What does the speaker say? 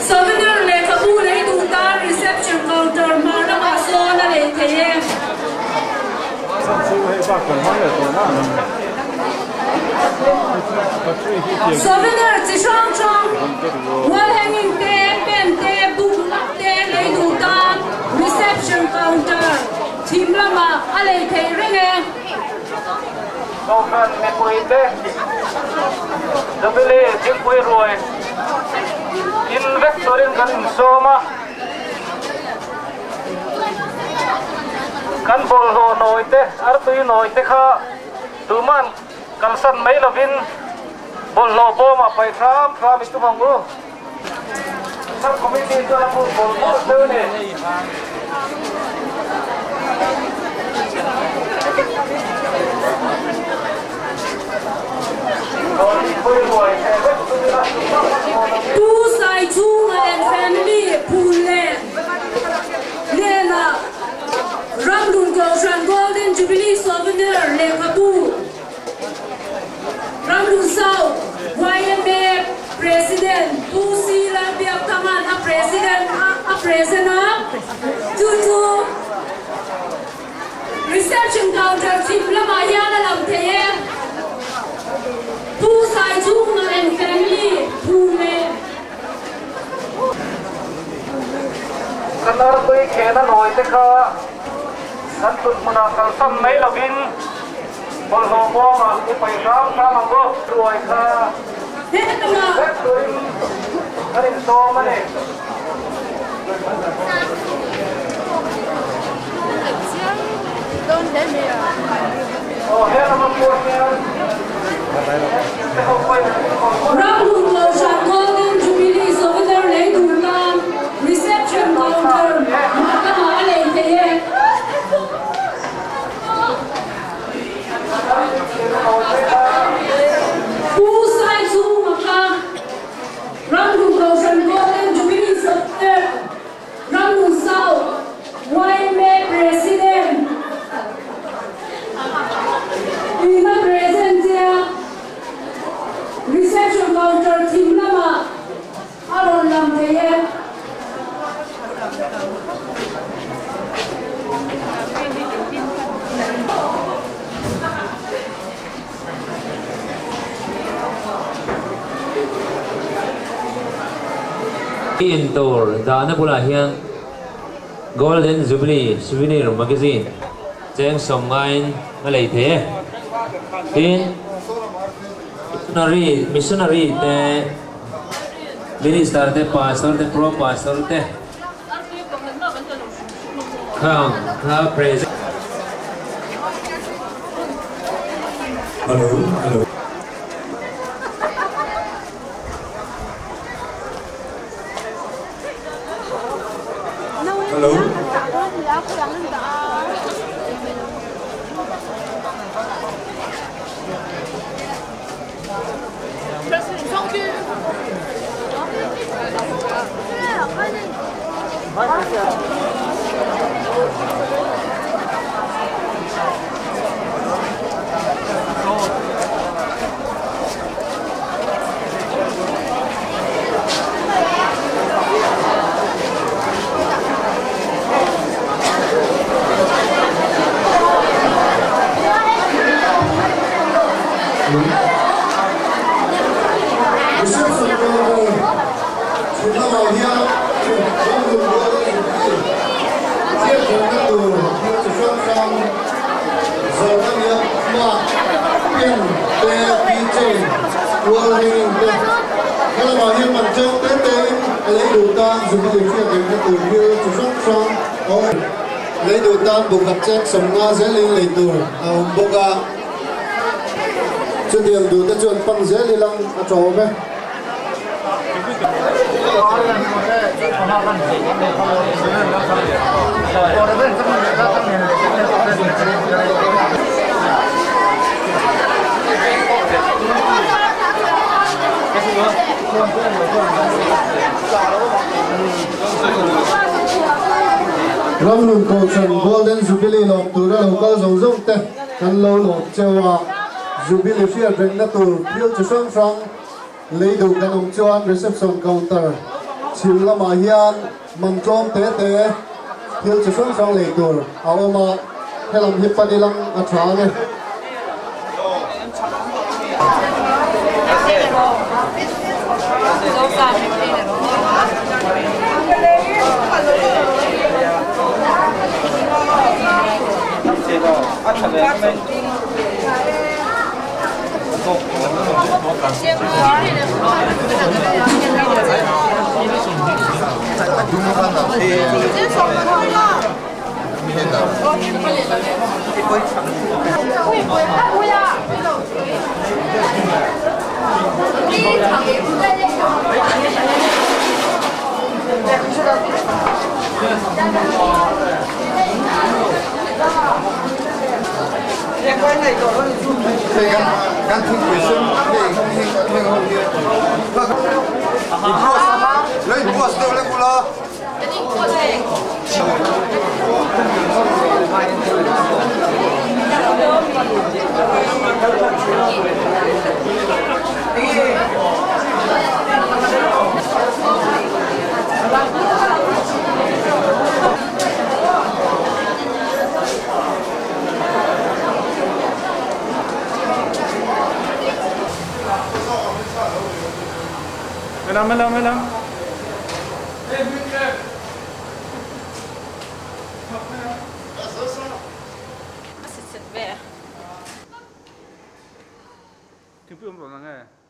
Souvenir le kabu le du ta reception counter ma na ma so na le the Souvenir chỉ sang sang wall hanging te pen te book te le du ta reception counter team lama ale the renge Sokan me kuite Zabili jik kui ruai Investorin kan soma Kan bol ho noite artui noite kha tuman kalsan mai lovin bol lo boma pai ram itu mangu sab komiti itu la bol bol ne Two side two and family pule Lena Ramdun Goshan Golden Jubilee Souvenir Le Kabu Ramdun South YMA President Tusi Lambiak Taman a President Tutu Reception Counter Team Lamayana Lamteye Two sides and family pule Kanar tui khena noite kha kan tut muna kalsan mai lovin bol ho boma i pai ram mangu ruai kha Hetama Karin so mane Don't tell me. Oh hera ma punya Ramdun Goshan Golden Jubilee Souvenir Le Dulam Reception Counter Makama Ale Teye Two sides Maka Ramdun Goshan Golden Jubilee Souvenir Ramdun South YMA President Ina present there Reception Counter Team Lama Aron Lam Teye Indoor dana pula hian Golden Jubilee Souvenir Magazine cheng somngain ngalei the tin missionary te minister te pastor te pro pastor te khang kha president hello lấy đồ tam buộc gặp chết sống nga dễ lên lấy đồ boga chuyện điều đồ ta chuyện bằng dễ lên lăng trò về Ramdun Goshan Golden Jubilee lộc từ đó local dòng dòng te kan lo lộc chewa Jubilee fiat reng na tur phil chu sang sang lấy đủ cái nông chuan reception counter chim lama hian man trom te te thil chu sung song lấy tur aoma helam hip panilang athane Kan thing question hey không here lấy boss đều lấy bula Melang. Thì bữa hôm nào nghe